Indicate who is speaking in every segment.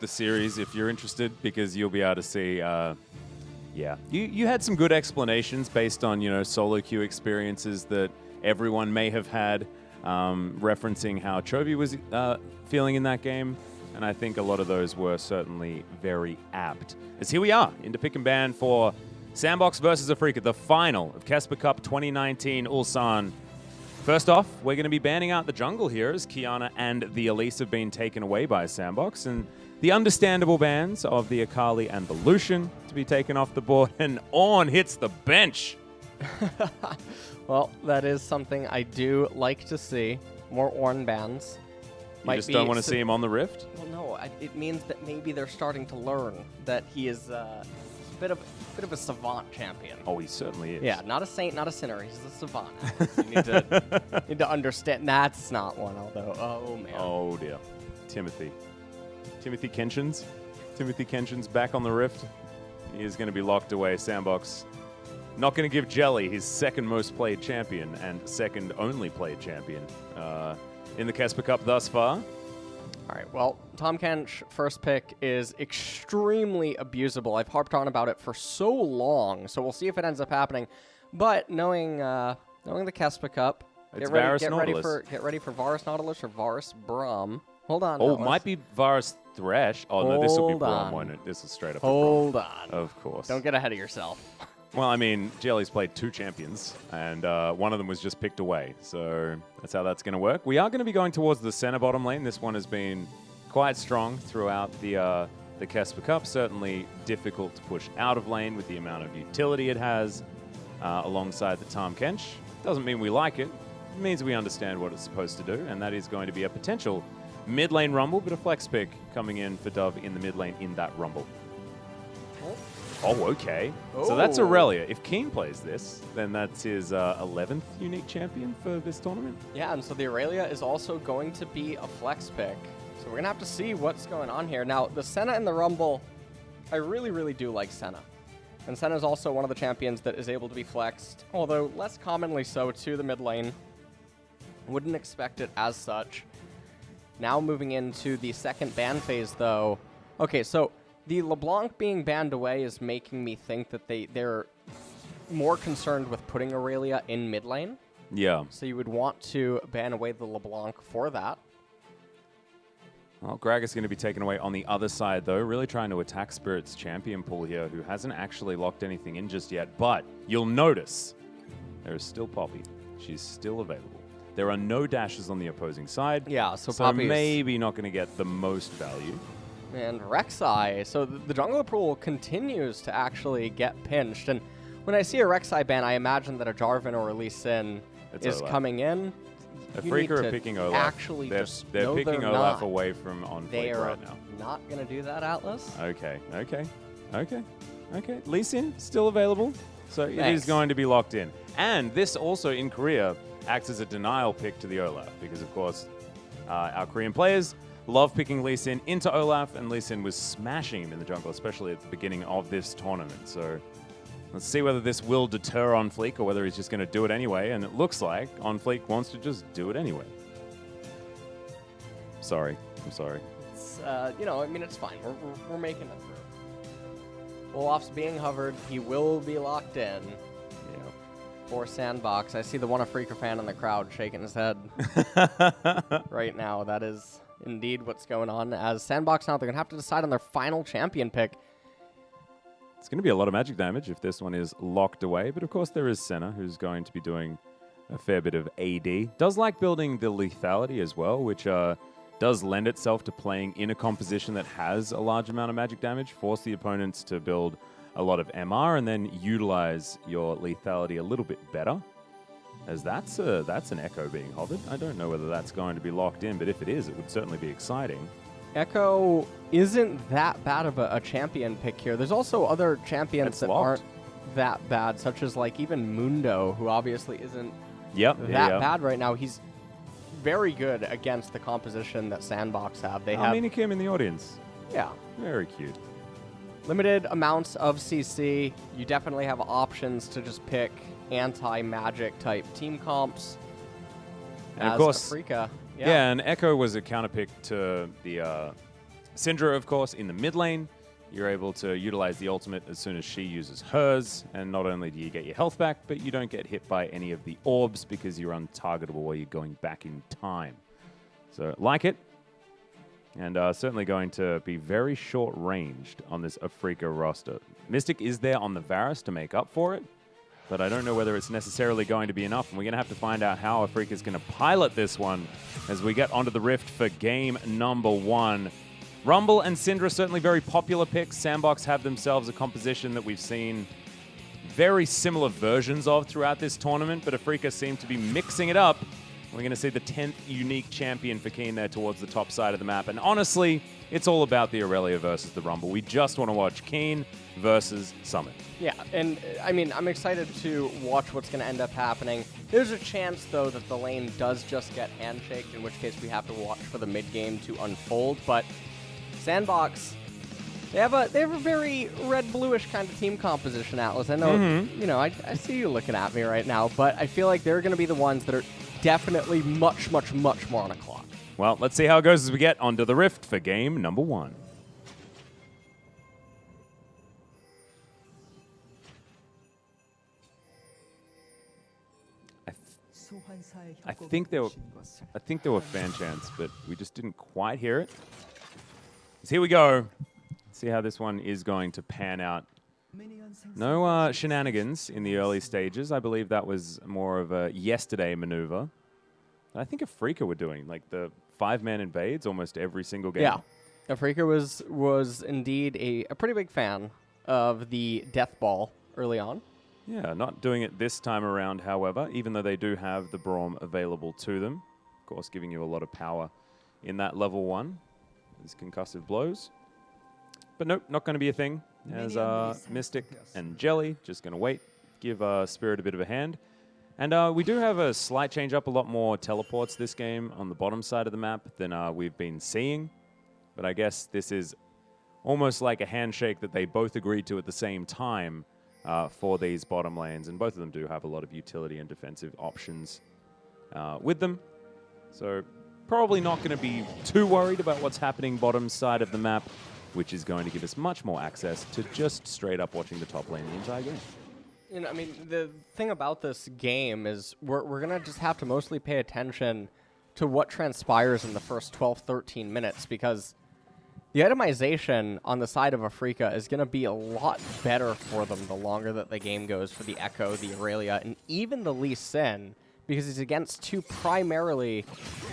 Speaker 1: the series if you're interested, because you'll be able to see. Yeah, you had some good explanations based on solo queue experiences that everyone may have had, referencing how Chovy was feeling in that game, and I think a lot of those were certainly very apt. As here we are into pick and ban for SANDBOX versus Afreeca, the final of KeSPA Cup 2019 ULSAN. First off, we're going to be banning out the jungle here as Qiyana and the Elise have been taken away by SANDBOX, and the understandable bans of the Akali and the Lucian to be taken off the board, and Ornn hits the bench.
Speaker 2: Well, that is something I do like to see. More Ornn bans.
Speaker 1: You just don't want to see him on the Rift?
Speaker 2: Well, no. It means that maybe they're starting to learn that he is a bit of a savant champion.
Speaker 1: Oh, he certainly is.
Speaker 2: Yeah, not a saint, not a sinner. He's a savant. You need to understand. That's not one, although. Oh, man.
Speaker 1: Oh, dear. Timothy Kenshin's back on the Rift. He is going to be locked away. SANDBOX not going to give Jelly his second most played champion and second only played champion in the KeSPA Cup thus far.
Speaker 2: All right, well, Tahm Kench first pick is extremely abusable. I've harped on about it for so long, so we'll see if it ends up happening. But knowing the KeSPA Cup, get ready for Varus Nautilus or Varus Braum. Hold on.
Speaker 1: Oh, might be Varus Thresh. Oh, no, this will be Braum, won't it? This is straight up.
Speaker 2: Hold on.
Speaker 1: Of course.
Speaker 2: Don't get ahead of yourself.
Speaker 1: Well, I mean, Jelly's played 2 champions, and one of them was just picked away. So that's how that's going to work. We are going to be going towards the center bottom lane. This one has been quite strong throughout the KeSPA Cup. Certainly difficult to push out of lane with the amount of utility it has alongside the Tahm Kench. Doesn't mean we like it. It means we understand what it's supposed to do, and that is going to be a potential mid lane rumble, but a flex pick coming in for Dove in the mid lane in that rumble. Oh, okay. Oh. So that's Aurelia. If Keen plays this, then that's his 11th unique champion for this tournament.
Speaker 2: Yeah, and so the Aurelia is also going to be a flex pick. So we're going to have to see what's going on here. Now, the Senna in the Rumble, I really, really do like Senna. And Senna is also one of the champions that is able to be flexed, although less commonly so to the mid lane. Wouldn't expect it as such. Now moving into the second ban phase, though. Okay, so the LeBlanc being banned away is making me think that they're more concerned with putting Aurelia in mid lane.
Speaker 1: Yeah.
Speaker 2: So you would want to ban away the LeBlanc for that.
Speaker 1: Well, Greg is going to be taken away on the other side, though, really trying to attack Spirit's champion pool here, who hasn't actually locked anything in just yet. But you'll notice there is still Poppy. She's still available. There are no dashes on the opposing side.
Speaker 2: Yeah, so
Speaker 1: Poppy's maybe not going to get the most value.
Speaker 2: And Rek'Sai. So the jungler pool continues to actually get pinched. And when I see a Rek'Sai ban, I imagine that a Jarvan or a Lee Sin is coming in.
Speaker 1: Afreeca are picking Olaf.
Speaker 2: Actually,
Speaker 1: they're picking Olaf away from on Fleek right now.
Speaker 2: Not going to do that, Atlas.
Speaker 1: Okay. Lee Sin still available. So it is going to be locked in. And this also in Korea acts as a denial pick to the Olaf, because of course our Korean players love picking Lee Sin into Olaf, and Lee Sin was smashing him in the jungle, especially at the beginning of this tournament. So let's see whether this will deter On Fleek or whether he's just going to do it anyway. And it looks like On Fleek wants to just do it anyway. I'm sorry.
Speaker 2: It's, I mean, it's fine. We're making it through. Olaf's being hovered. He will be locked in. For SANDBOX. I see the one Afreeca fan in the crowd shaking his head right now. That is indeed what's going on. As SANDBOX now, they're going to have to decide on their final champion pick.
Speaker 1: It's going to be a lot of magic damage if this one is locked away. But of course, there is Senna, who's going to be doing a fair bit of AD. Does like building the lethality as well, which does lend itself to playing in a composition that has a large amount of magic damage. Force the opponents to build a lot of MR and then utilize your lethality a little bit better, as that's an Echo being hovered. I don't know whether that's going to be locked in, but if it is, it would certainly be exciting.
Speaker 2: Echo isn't that bad of a champion pick here. There's also other champions that aren't that bad, such as like even Mundo, who obviously isn't that bad right now. He's very good against the composition that SANDBOX have. They have
Speaker 1: Minikam in the audience.
Speaker 2: Yeah.
Speaker 1: Very cute.
Speaker 2: Limited amounts of CC. You definitely have options to just pick anti-magic type team comps.
Speaker 1: And of course,
Speaker 2: Afreeca.
Speaker 1: Yeah, and Echo was a counterpick to the Syndra, of course, in the mid lane. You're able to utilize the ultimate as soon as she uses hers, and not only do you get your health back, but you don't get hit by any of the orbs because you're untargetable while you're going back in time. So, like it, and certainly going to be very short-ranged on this Afreeca roster. Mystic is there on the Varus to make up for it, but I don't know whether it's necessarily going to be enough, and we're going to have to find out how Afreeca is going to pilot this one as we get onto the Rift for game number 1. Rumble and Syndra certainly very popular picks. SANDBOX have themselves a composition that we've seen very similar versions of throughout this tournament, but Afreeca seem to be mixing it up. We're going to see the 10th unique champion for Keen there towards the top side of the map. And honestly, it's all about the Aurelia versus the Rumble. We just want to watch Keen versus Summit.
Speaker 2: Yeah, and I mean, I'm excited to watch what's going to end up happening. There's a chance, though, that the lane does just get handshaked, in which case we have to watch for the mid game to unfold. But SANDBOX, they have a very red-bluish kind of team composition, Atlas. I know, you know, I see you looking at me right now, but I feel like they're going to be the ones that are definitely much more on a clock.
Speaker 1: Well, let's see how it goes as we get onto the Rift for game number 1. I think there were fan chants, but we just didn't quite hear it. So here we go. See how this one is going to pan out. No shenanigans in the early stages. I believe that was more of a yesterday maneuver. I think Afreeca were doing, like the 5-man invades almost every single game.
Speaker 2: Yeah. Afreeca was indeed a pretty big fan of the death ball early on.
Speaker 1: Yeah, not doing it this time around, however, even though they do have the Braum available to them. Of course, giving you a lot of power in that level 1. These concussive blows. But nope, not going to be a thing. As Mystic and Jelly, just going to wait, give Spirit a bit of a hand. And we do have a slight change up, a lot more teleports this game on the bottom side of the map than we've been seeing. But I guess this is almost like a handshake that they both agreed to at the same time for these bottom lanes. And both of them do have a lot of utility and defensive options with them. So probably not going to be too worried about what's happening bottom side of the map, which is going to give us much more access to just straight up watching the top lane the entire game.
Speaker 2: You know, I mean, the thing about this game is we're going to just have to mostly pay attention to what transpires in the first 12, 13 minutes, because the itemization on the side of Afreeca is going to be a lot better for them the longer that the game goes for the Echo, the Aurelia, and even the Lee Sin, because he's against two primarily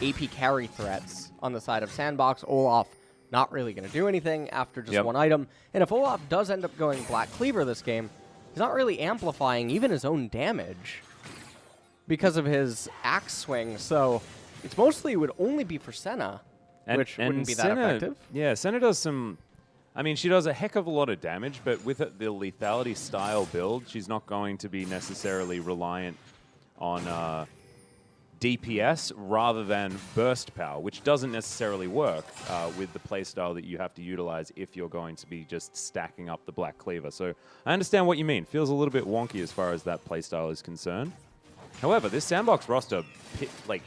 Speaker 2: AP carry threats on the side of SANDBOX. Olaf not really going to do anything after just one item. And if Olaf does end up going Black Cleaver this game, he's not really amplifying even his own damage because of his axe swing. So it's mostly would only be for Senna, which wouldn't be that effective.
Speaker 1: Yeah, Senna does some... I mean, she does a heck of a lot of damage, but with the lethality style build, she's not going to be necessarily reliant on DPS rather than burst power, which doesn't necessarily work with the playstyle that you have to utilize if you're going to be just stacking up the Black Cleaver. So I understand what you mean. Feels a little bit wonky as far as that playstyle is concerned. However, this SANDBOX roster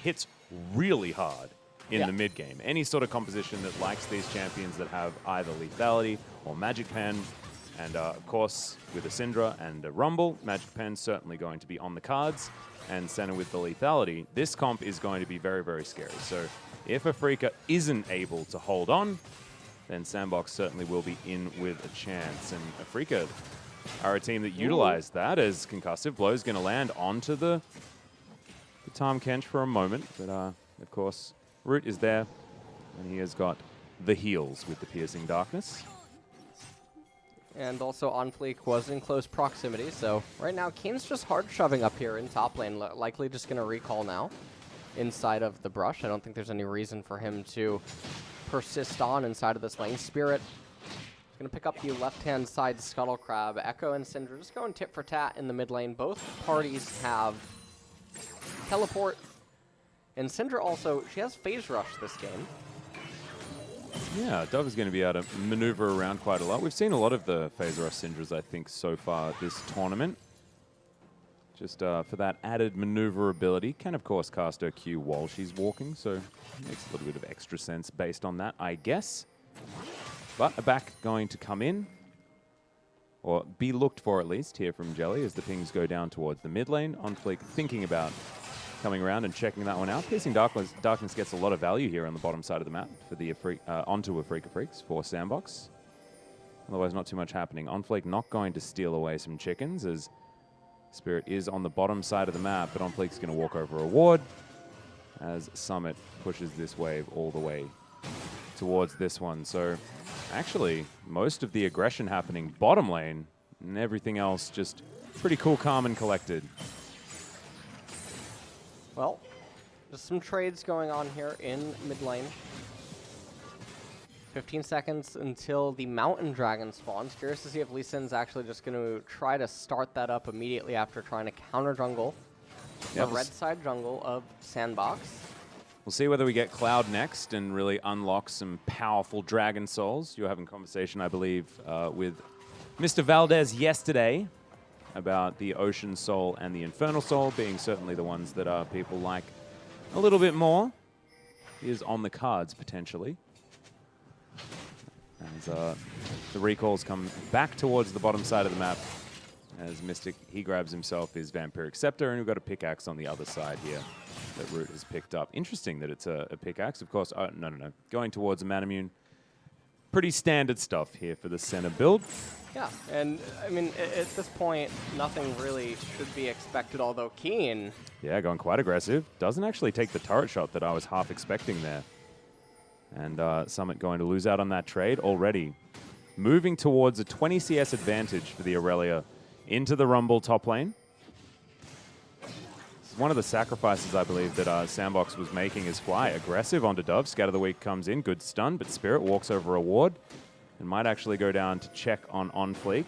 Speaker 1: hits really hard in the mid game. Any sort of composition that likes these champions that have either lethality or Magic Pen, and of course with a Syndra and a Rumble, Magic Pen certainly going to be on the cards, and Senna with the lethality, this comp is going to be very, very scary. So if Afreeca isn't able to hold on, then SANDBOX certainly will be in with a chance. And Afreeca are a team that utilize that as concussive blow is going to land onto the Tahm Kench for a moment. But of course, Root is there, and he has got the heals with the Piercing Darkness.
Speaker 2: And also On Fleek was in close proximity, so right now Keen's just hard shoving up here in top lane, likely just going to recall now inside of the brush. I don't think there's any reason for him to persist on inside of this lane. Spirit is going to pick up the left-hand side Scuttle Crab. Echo and Syndra just going tit for tat in the mid lane. Both parties have teleport, and Syndra also, she has Phase Rush this game.
Speaker 1: Yeah, Dove is going to be able to maneuver around quite a lot. We've seen a lot of the Phase Rush Syndras, I think, so far this tournament. Just for that added maneuverability. Can, of course, cast her Q while she's walking, so it makes a little bit of extra sense based on that, I guess. But a back going to come in, or be looked for at least here from Jelly as the pings go down towards the mid lane. OnFleek thinking about coming around and checking that one out. Piercing Darkness gets a lot of value here on the bottom side of the map for the onto Afreeca Freecs for SANDBOX. Otherwise, not too much happening. OnFleek not going to steal away some chickens as Spirit is on the bottom side of the map, but OnFleek's going to walk over a ward as Summit pushes this wave all the way towards this one. So actually, most of the aggression happening bottom lane, and everything else just pretty cool, calm, and collected.
Speaker 2: Well, there's some trades going on here in mid lane. 15 seconds until the Mountain Dragon spawns. Curious to see if Lee Sin's actually just going to try to start that up immediately after trying to counter jungle the red side jungle of SANDBOX.
Speaker 1: We'll see whether we get Cloud next and really unlock some powerful Dragon Souls. You were having a conversation, I believe, with Mr. Valdez yesterday about the Ocean Soul and the Infernal Soul being certainly the ones that people like a little bit more. He is on the cards, potentially. As the recalls come back towards the bottom side of the map as Mystic, he grabs himself his Vampiric Scepter, and we've got a pickaxe on the other side here that Root has picked up. Interesting that it's a pickaxe, of course. No. Going towards a Manamune. Pretty standard stuff here for the center build.
Speaker 2: Yeah, and I mean, at this point, nothing really should be expected, although Keen.
Speaker 1: Yeah, going quite aggressive. Doesn't actually take the turret shot that I was half expecting there. And Summit going to lose out on that trade already. Moving towards a 20 CS advantage for the Aurelia into the Rumble top lane. This is one of the sacrifices, I believe, that SANDBOX was making is Fly. Aggressive onto Dove. Scatter of the Week comes in. Good stun, but Spirit walks over a ward and might actually go down to check on OnFleek.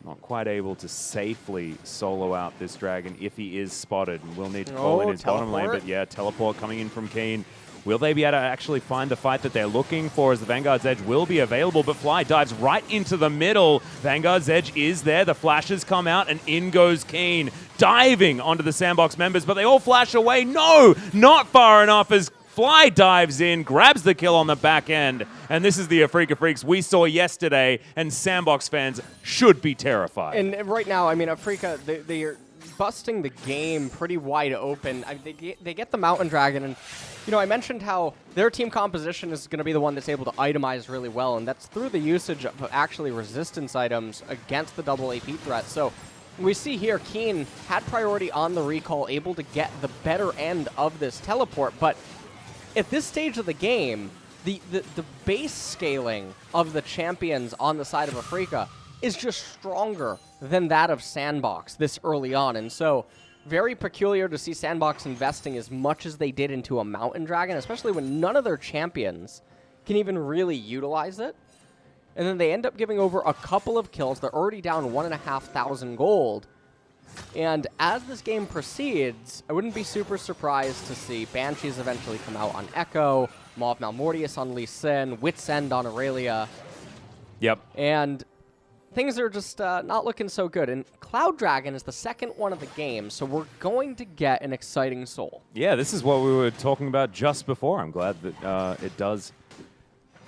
Speaker 1: Not quite able to safely solo out this dragon if he is spotted. And will need to call in his bottom lane, but yeah, teleport coming in from Keen. Will they be able to actually find the fight that they're looking for as the Vanguard's Edge will be available, but Fly dives right into the middle. Vanguard's Edge is there. The flashes come out, and in goes Keen, diving onto the SANDBOX members, but they all flash away. No, not far enough as Fly dives in, grabs the kill on the back end, and this is the Afreeca Freecs we saw yesterday, and SANDBOX fans should be terrified.
Speaker 2: And right now, I mean, Afreeca, they are busting the game pretty wide open. They get the Mountain Dragon, and you know, I mentioned how their team composition is going to be the one that's able to itemize really well, and that's through the usage of actually resistance items against the double AP threat. So we see here Keen had priority on the recall, able to get the better end of this teleport, but at this stage of the game, the base scaling of the champions on the side of Afreeca is just stronger than that of SANDBOX this early on, and so very peculiar to see SANDBOX investing as much as they did into a Mountain Dragon, especially when none of their champions can even really utilize it. And then they end up giving over a couple of kills. They're already down 1,500 gold. And as this game proceeds, I wouldn't be super surprised to see Banshees eventually come out on Echo, Maw of Malmortius on Lee Sin, Wit's End on Aurelia.
Speaker 1: Yep.
Speaker 2: And things are just not looking so good. And Cloud Dragon is the second one of the game, so we're going to get an exciting soul. Yeah,
Speaker 1: this is what we were talking about just before. I'm glad that it does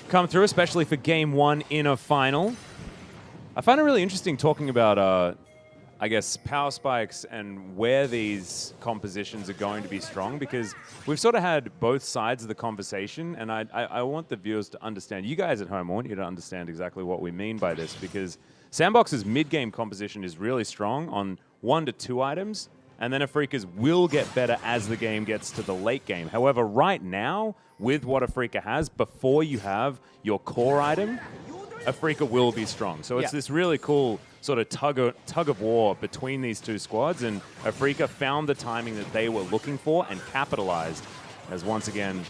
Speaker 1: come through, especially for Game 1 in a final. I find it really interesting talking about, I guess, power spikes and where these compositions are going to be strong, because we've sort of had both sides of the conversation, and I want the viewers to understand. You guys at home, I want you to understand exactly what we mean by this, because SANDBOX's mid-game composition is really strong on 1 to 2 items, and then Afreeca's will get better as the game gets to the late game. However, right now, with what Afreeca has, before you have your core item, Afreeca will be strong. So it's this really cool sort of tug of war between these two squads, and Afreeca found the timing that they were looking for and capitalized. As once again,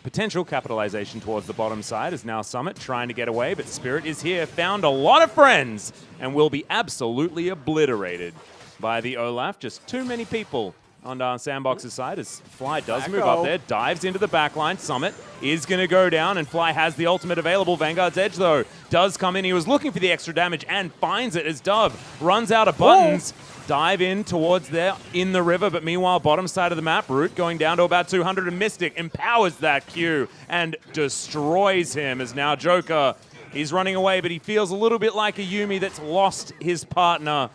Speaker 1: potential capitalization towards the bottom side is now Summit trying to get away, but Spirit is here, found a lot of friends, and will be absolutely obliterated by the Olaf. Just too many people on SANDBOX's side as Fly does move up there, dives into the backline. Summit is going to go down, and Fly has the ultimate available. Vanguard's Edge, though, does come in. He was looking for the extra damage and finds it as Dove runs out of buttons. dive in towards there in the river, but meanwhile, bottom side of the map, Root going down to about 200, and Mystic empowers that Q and destroys him as now Joker, he's running away, but he feels a little bit like a Yuumi that's lost his partner.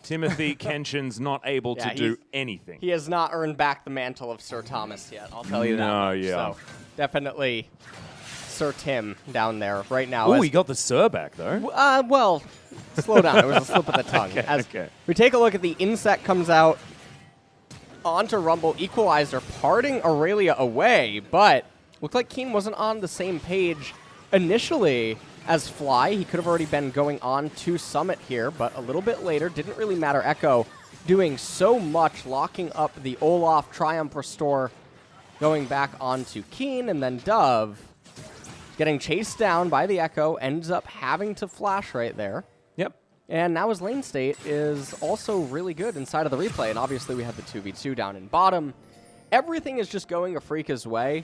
Speaker 1: Timothy Kenshin's not able to do anything.
Speaker 2: He has not earned back the mantle of Sir Thomas yet, I'll tell you that.
Speaker 1: No, yeah.
Speaker 2: So definitely Sir Tim down there right now.
Speaker 1: Oh, he got the Sir back, though.
Speaker 2: Well, slow down. It was a slip of the tongue.
Speaker 1: Okay.
Speaker 2: We take a look at the Insect comes out onto Rumble. Equalizer parting Aurelia away, but looked like Keen wasn't on the same page initially as Fly. He could have already been going on to Summit here, but a little bit later, didn't really matter. Echo doing so much, locking up the Olaf Triumph Restore, going back onto Keen, and then Dove getting chased down by the Echo, ends up having to flash right there.
Speaker 1: Yep.
Speaker 2: And now his lane state is also really good inside of the replay, and obviously we have the 2v2 down in bottom. Everything is just going Afreeca's way,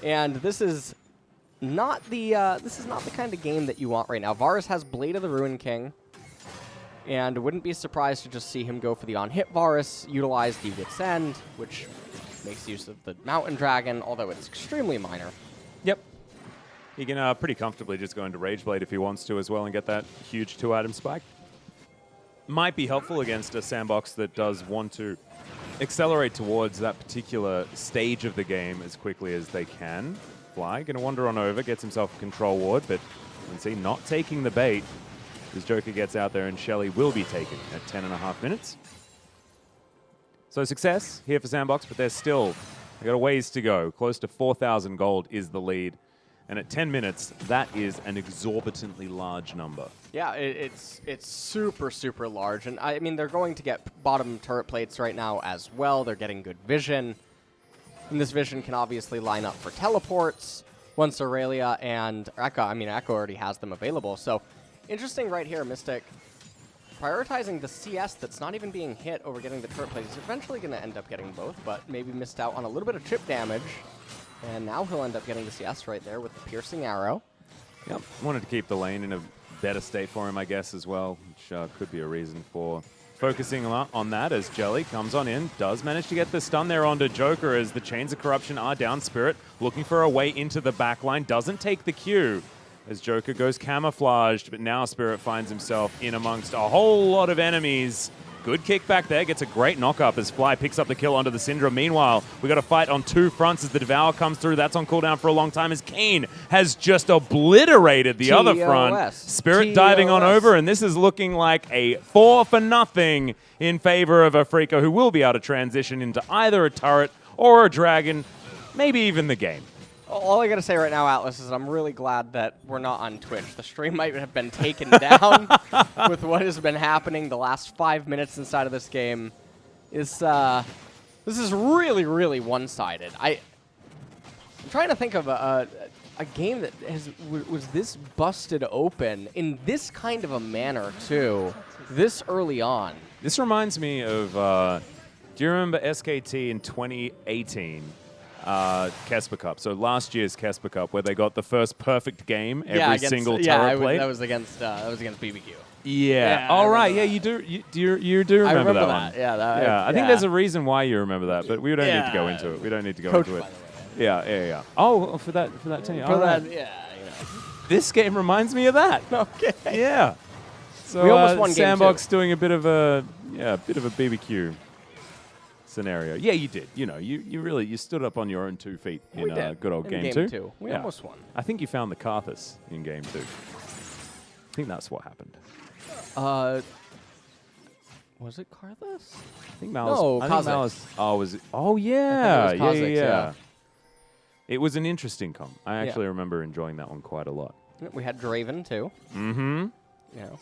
Speaker 2: and this is not the kind of game that you want right now. Varus has Blade of the Ruin King, and wouldn't be surprised to just see him go for the on-hit Varus, utilize the Wit's End, which makes use of the Mountain Dragon, although it's extremely minor.
Speaker 1: Yep. He can pretty comfortably just go into Rage Blade if he wants to as well and get that huge 2-item spike. Might be helpful against a SANDBOX that does want to accelerate towards that particular stage of the game as quickly as they can. Fly, going to wander on over, gets himself a control ward, but you can see not taking the bait as Joker gets out there, and Shelly will be taken at 10.5 minutes. So success here for SANDBOX, but they're still, they got a ways to go. Close to 4,000 gold is the lead. And at 10 minutes, that is an exorbitantly large number.
Speaker 2: Yeah, it's super, super large. And I mean, they're going to get bottom turret plates right now as well. They're getting good vision. And this vision can obviously line up for teleports once Aurelia and Echo, Echo already has them available. So interesting right here, Mystic prioritizing the CS that's not even being hit over getting the turret plates. He's eventually going to end up getting both, but maybe missed out on a little bit of chip damage. And now he'll end up getting the CS right there with the piercing arrow.
Speaker 1: Yep, wanted to keep the lane in a better state for him, I guess, as well, which could be a reason for focusing on that as Jelly comes on in, does manage to get the stun there onto Joker as the Chains of Corruption are down. Spirit looking for a way into the backline, doesn't take the Q as Joker goes camouflaged, but now Spirit finds himself in amongst a whole lot of enemies. Good kick back there, gets a great knock-up as Fly picks up the kill onto the Syndra. Meanwhile, we got a fight on two fronts as the Devour comes through. That's on cooldown for a long time as Keen has just obliterated the other front. Spirit diving on over, and this is looking like a 4-for-0 in favor of Afreeca, who will be able to transition into either a turret or a dragon, maybe even the game.
Speaker 2: All I got to say right now, Atlas, is I'm really glad that we're not on Twitch. The stream might have been taken down with what has been happening the last 5 minutes inside of this game. This is really, really one-sided. I'm trying to think of a game that was this busted open in this kind of a manner, too, this early on.
Speaker 1: This reminds me of, do you remember SKT in 2018? KeSPA Cup. So last year's KeSPA Cup, where they got the first perfect game every single turret plate.
Speaker 2: That was against BBQ.
Speaker 1: Yeah. All right. Yeah, you do. You do remember that one.
Speaker 2: Yeah.
Speaker 1: I think there's a reason why you remember that, but we don't need to go into it. We don't need to go into it. Yeah. Oh, for that team.
Speaker 2: For that, yeah. You know.
Speaker 1: This game reminds me of that.
Speaker 2: Okay.
Speaker 1: Yeah. So
Speaker 2: we almost won game
Speaker 1: SANDBOX
Speaker 2: 2.
Speaker 1: doing a bit of a BBQ scenario. Yeah, you did. You know, you stood up on your own 2 feet in good old game 2.
Speaker 2: We almost won.
Speaker 1: I think you found the Karthus in game 2. I think that's what happened.
Speaker 2: Was it Karthus?
Speaker 1: I think Malus.
Speaker 2: No,
Speaker 1: I think Malus. Oh, was it? Oh, yeah. Yeah. It was an interesting comp. I actually remember enjoying that one quite a lot.
Speaker 2: We had Draven too.
Speaker 1: Mm-hmm.
Speaker 2: You know,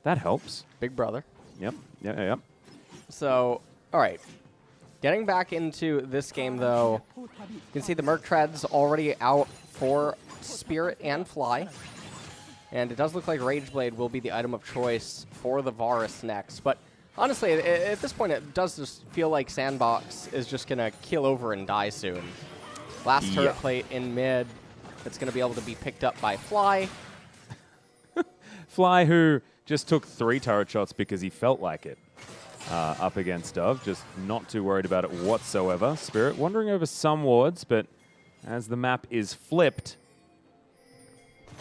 Speaker 1: that helps.
Speaker 2: Big brother.
Speaker 1: Yep. Yep.
Speaker 2: So, all right. Getting back into this game, though, you can see the Merc Treads already out for Spirit and Fly. And it does look like Rage Blade will be the item of choice for the Varus next. But honestly, at this point, it does just feel like SANDBOX is just going to kill over and die soon. Last turret plate in mid. It's going to be able to be picked up by Fly.
Speaker 1: Fly, who just took 3 turret shots because he felt like it. up against Dove. Just not too worried about it whatsoever. Spirit wandering over some wards, but as the map is flipped,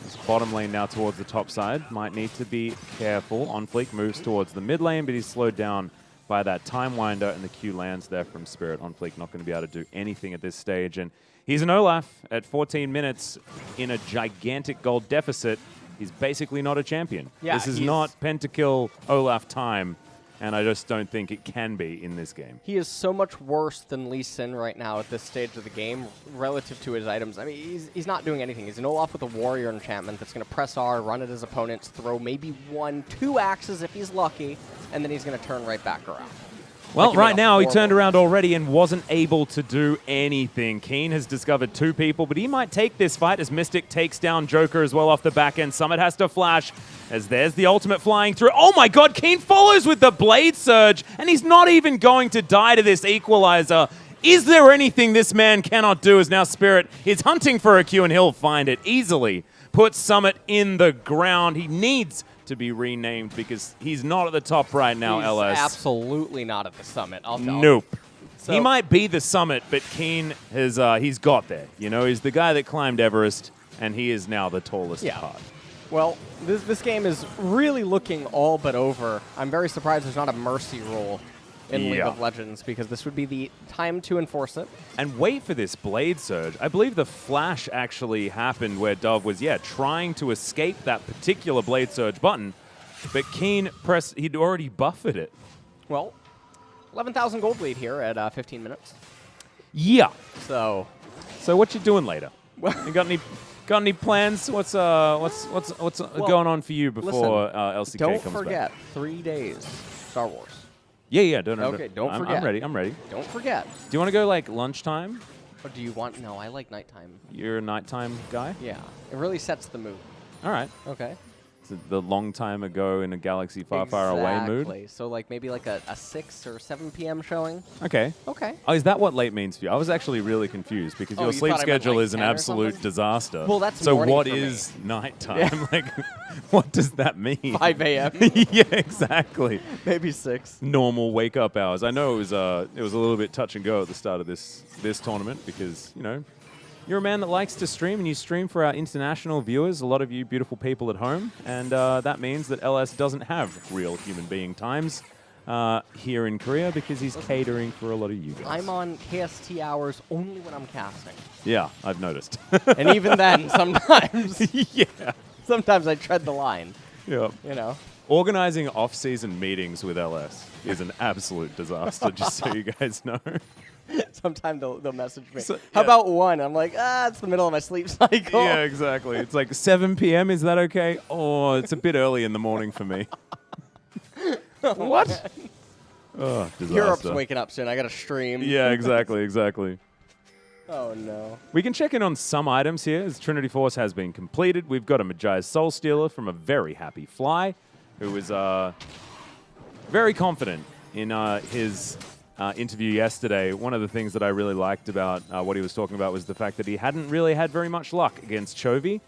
Speaker 1: this bottom lane now towards the top side. Might need to be careful. OnFleek moves towards the mid lane, but he's slowed down by that Time Winder, and the Q lands there from Spirit. OnFleek not going to be able to do anything at this stage. And he's an Olaf at 14 minutes in a gigantic gold deficit. He's basically not a champion.
Speaker 2: Yeah,
Speaker 1: this is not pentakill Olaf time, and I just don't think it can be in this game.
Speaker 2: He is so much worse than Lee Sin right now at this stage of the game relative to his items. I mean, he's not doing anything. He's an Olaf with a warrior enchantment that's going to press R, run at his opponents, throw maybe 1, 2 axes if he's lucky, and then he's going to turn right back around.
Speaker 1: Well, right now, he turned around already and wasn't able to do anything. Keen has discovered 2 people, but he might take this fight as Mystic takes down Joker as well off the back end. Summit has to flash as there's the ultimate flying through. Oh my god, Keen follows with the Blade Surge, and he's not even going to die to this Equalizer. Is there anything this man cannot do as now Spirit is hunting for a Q, and he'll find it easily. Puts Summit in the ground. He needs to be renamed because he's not at the top right now,
Speaker 2: He's
Speaker 1: LS.
Speaker 2: absolutely not at the summit, I'll tell you.
Speaker 1: Nope.
Speaker 2: So
Speaker 1: he might be the summit, but Keen has he's got there. You know, he's the guy that climbed Everest, and he is now the tallest part.
Speaker 2: Well, this game is really looking all but over. I'm very surprised there's not a mercy rule in League of Legends, because this would be the time to enforce it.
Speaker 1: And wait for this Blade Surge. I believe the flash actually happened where Dove was, trying to escape that particular Blade Surge button, but Keen he'd already buffered it.
Speaker 2: Well, 11,000 gold lead here at 15 minutes.
Speaker 1: Yeah.
Speaker 2: So
Speaker 1: what you doing later? You got any plans? What's going on for you before LCK
Speaker 2: don't
Speaker 1: comes back?
Speaker 2: Don't forget, 3 days, Star Wars.
Speaker 1: Yeah, don't
Speaker 2: forget.
Speaker 1: I'm ready.
Speaker 2: Don't forget.
Speaker 1: Do you want to go like lunchtime?
Speaker 2: Or do you want? No, I like nighttime.
Speaker 1: You're a nighttime guy?
Speaker 2: Yeah, it really sets the mood.
Speaker 1: All right.
Speaker 2: Okay.
Speaker 1: It's the long time ago in a galaxy far, far away mood.
Speaker 2: Exactly. So like maybe like a 6 or 7 p.m. showing.
Speaker 1: Okay.
Speaker 2: Okay.
Speaker 1: Oh, is that what late means for you? I was actually really confused because your sleep schedule
Speaker 2: like
Speaker 1: is an
Speaker 2: 10 or
Speaker 1: absolute
Speaker 2: something?
Speaker 1: disaster.
Speaker 2: Well, that's
Speaker 1: so
Speaker 2: morning
Speaker 1: what
Speaker 2: for
Speaker 1: is
Speaker 2: me.
Speaker 1: nighttime?
Speaker 2: Yeah.
Speaker 1: Like, what does that mean?
Speaker 2: 5 a.m.
Speaker 1: Yeah, exactly.
Speaker 2: Maybe 6.
Speaker 1: Normal wake up hours. I know it was a little bit touch and go at the start of this tournament because you're a man that likes to stream, and you stream for our international viewers, a lot of you beautiful people at home, and that means that LS doesn't have real human being times here in Korea because he's catering for a lot of you guys.
Speaker 2: I'm on KST hours only when I'm casting.
Speaker 1: Yeah, I've noticed.
Speaker 2: And even then, sometimes,
Speaker 1: yeah.
Speaker 2: sometimes I tread the line.
Speaker 1: Yeah. Organizing off-season meetings with LS is an absolute disaster, just so you guys know.
Speaker 2: Sometimes they'll message me.
Speaker 1: So,
Speaker 2: How about 1? I'm like, it's the middle of my sleep cycle.
Speaker 1: Yeah, exactly. It's like 7 p.m. Is that okay? Oh, it's a bit early in the morning for me. What? Oh, disaster.
Speaker 2: Europe's waking up soon. I got to stream.
Speaker 1: Yeah, exactly.
Speaker 2: Oh, no.
Speaker 1: We can check in on some items here as Trinity Force has been completed. We've got a Magi's Soul Stealer from a very happy Fly, who was very confident in his interview yesterday. One of the things that I really liked about what he was talking about was the fact that he hadn't really had very much luck against Chovy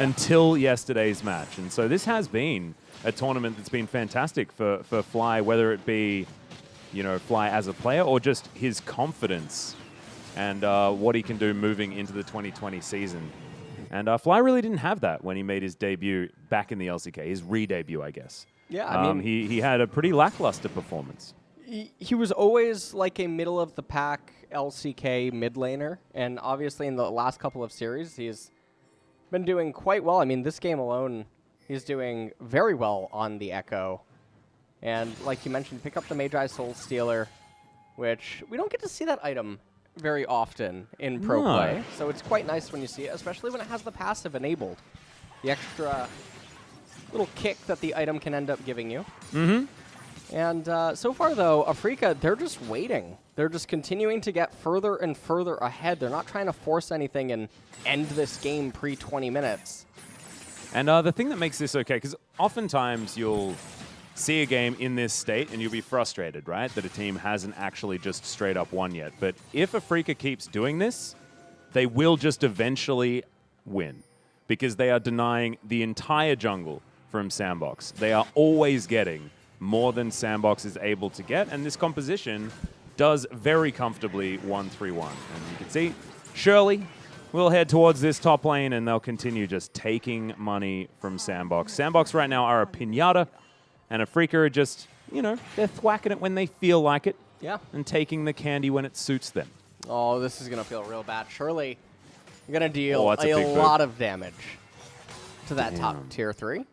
Speaker 1: until yesterday's match. And so this has been a tournament that's been fantastic for Fly, whether it be, Fly as a player or just his confidence and what he can do moving into the 2020 season. And Fly really didn't have that when he made his debut back in the LCK, his re-debut, I guess.
Speaker 2: Yeah, I mean,
Speaker 1: he had a pretty lackluster performance.
Speaker 2: He was always like a middle-of-the-pack LCK mid laner, and obviously in the last couple of series, he's been doing quite well. I mean, this game alone, he's doing very well on the Echo. And like you mentioned, pick up the Magi's Soul Stealer, which we don't get to see that item very often in pro play. So it's quite nice when you see it, especially when it has the passive enabled. The extra little kick that the item can end up giving you.
Speaker 1: Mm-hmm.
Speaker 2: And so far, though, Afreeca, they're just waiting. They're just continuing to get further and further ahead. They're not trying to force anything and end this game pre-20 minutes.
Speaker 1: And the thing that makes this okay, because oftentimes you'll see a game in this state and you'll be frustrated, right? That a team hasn't actually just straight up won yet. But if Afreeca keeps doing this, they will just eventually win because they are denying the entire jungle from SANDBOX. They are always getting more than SANDBOX is able to get, and this composition does very comfortably 1-3-1. And you can see Shirley will head towards this top lane, and they'll continue just taking money from SANDBOX. SANDBOX right now are a Pinata, and Afreeca are just, you know, they're thwacking it when they feel like it.
Speaker 2: Yeah.
Speaker 1: And taking the candy when it suits them.
Speaker 2: Oh, this is going to feel real bad. Shirley, you're going to deal
Speaker 1: that's a
Speaker 2: a
Speaker 1: big
Speaker 2: lot of damage to that top tier 3.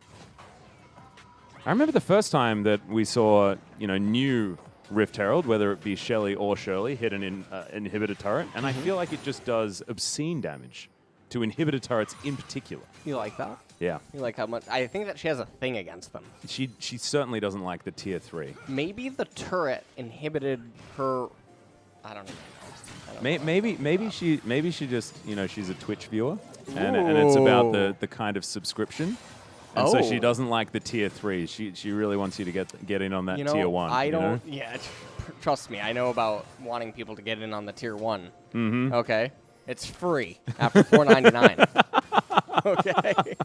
Speaker 1: I remember the first time that we saw, you know, new Rift Herald, whether it be Shelly or Shirley, hit an inhibitor turret, and I feel like it just does obscene damage to inhibitor turrets in particular.
Speaker 2: You like that?
Speaker 1: Yeah.
Speaker 2: You like how much? I think that she has a thing against them.
Speaker 1: She certainly doesn't like the tier 3.
Speaker 2: Maybe the turret inhibited her. I don't know.
Speaker 1: Maybe she just, you know, she's a Twitch viewer, and it's about the kind of subscription. And so she doesn't like the tier 3. She really wants you to get in on that tier 1.
Speaker 2: I don't.
Speaker 1: Know?
Speaker 2: Yeah, trust me. I know about wanting people to get in on the tier 1.
Speaker 1: Mm-hmm.
Speaker 2: Okay, it's free after $4.99. Okay.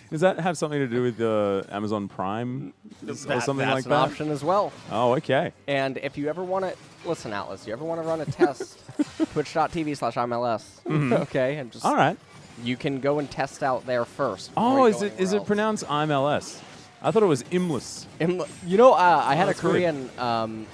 Speaker 1: Does that have something to do with Amazon Prime or something like that?
Speaker 2: That's an option as well.
Speaker 1: Oh, okay.
Speaker 2: And if you ever want to listen, Atlas, you ever want to run a test, twitch.tv/MLS. Okay, and just
Speaker 1: all right.
Speaker 2: You can go and test out there first.
Speaker 1: Oh, is it pronounced IMLS? I thought it was Imless.
Speaker 2: You know, I had a
Speaker 1: that's weird.
Speaker 2: Korean.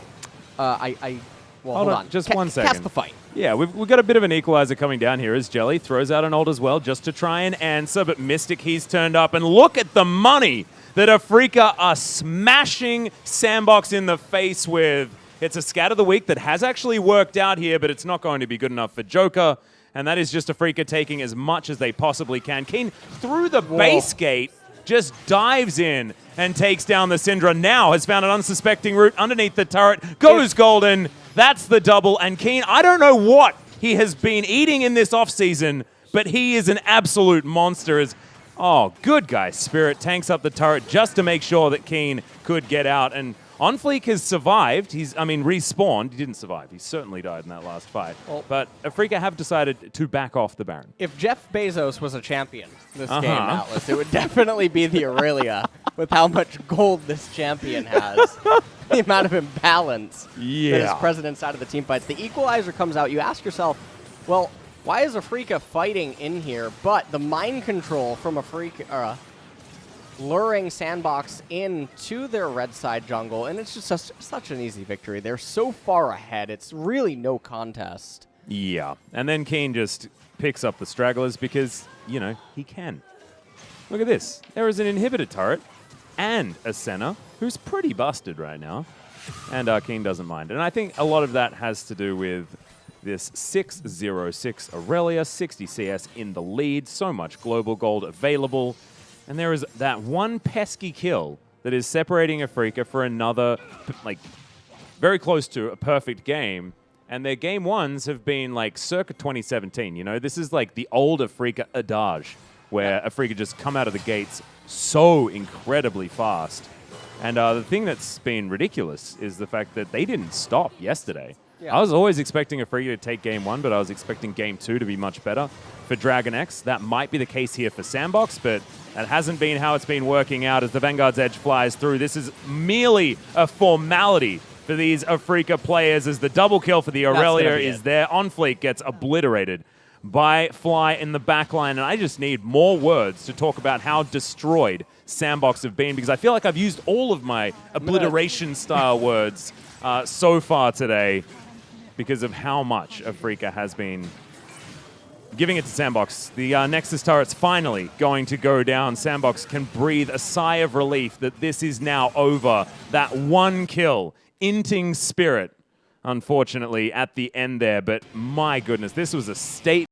Speaker 2: Well, hold on.
Speaker 1: Just 1 second.
Speaker 2: KeSPA fight.
Speaker 1: Yeah, we've got a bit of an equalizer coming down here as Jelly throws out an ult as well just to try and answer, but Mystic, he's turned up, and look at the money that Afreeca are smashing SANDBOX in the face with. It's a scat of the week that has actually worked out here, but it's not going to be good enough for Joker, and that is just Afreeca taking as much as they possibly can. Keen through the base gate just dives in and takes down the Syndra. Now has found an unsuspecting route underneath the turret, goes golden. That's the double. And Keen, I don't know what he has been eating in this offseason, but he is an absolute monster. Oh, good guy. Spirit tanks up the turret just to make sure that Keen could get out. And OnFleek has survived. Respawned. He didn't survive. He certainly died in that last fight. Well, but Afreeca have decided to back off the Baron.
Speaker 2: If Jeff Bezos was a champion this game, Atlas, it would definitely be the Aurelia with how much gold this champion has. The amount of imbalance that is present inside of the team fights. The equalizer comes out. You ask yourself, well, why is Afreeca fighting in here? But the mind control from Afreeca, luring SANDBOX into their red side jungle, and it's just such an easy victory. They're so far ahead. It's really no contest.
Speaker 1: Yeah, and then Keen just picks up the stragglers because, you know, he can. Look at this. There is an inhibitor turret and a Senna who's pretty busted right now, and Keen doesn't mind. And I think a lot of that has to do with this 606 Aurelia, 60 CS in the lead, so much global gold available. And there is that one pesky kill that is separating Afreeca for another, like, very close to a perfect game. And their game ones have been, like, circa 2017, you know? This is, like, the old Afreeca adage, where Afreeca just come out of the gates so incredibly fast. And the thing that's been ridiculous is the fact that they didn't stop yesterday. Yeah. I was always expecting Afreeca to take game 1, but I was expecting game 2 to be much better for Dragon X. That might be the case here for SANDBOX, but that hasn't been how it's been working out as the Vanguard's Edge flies through. This is merely a formality for these Afreeca players as the double kill for the Aurelia is there. OnFleek gets obliterated by Fly in the backline, and I just need more words to talk about how destroyed SANDBOX have been, because I feel like I've used all of my obliteration-style words so far today because of how much Afreeca has been giving it to SANDBOX. The Nexus turret's finally going to go down. SANDBOX can breathe a sigh of relief that this is now over. That one kill, inting Spirit, unfortunately, at the end there. But my goodness, this was a state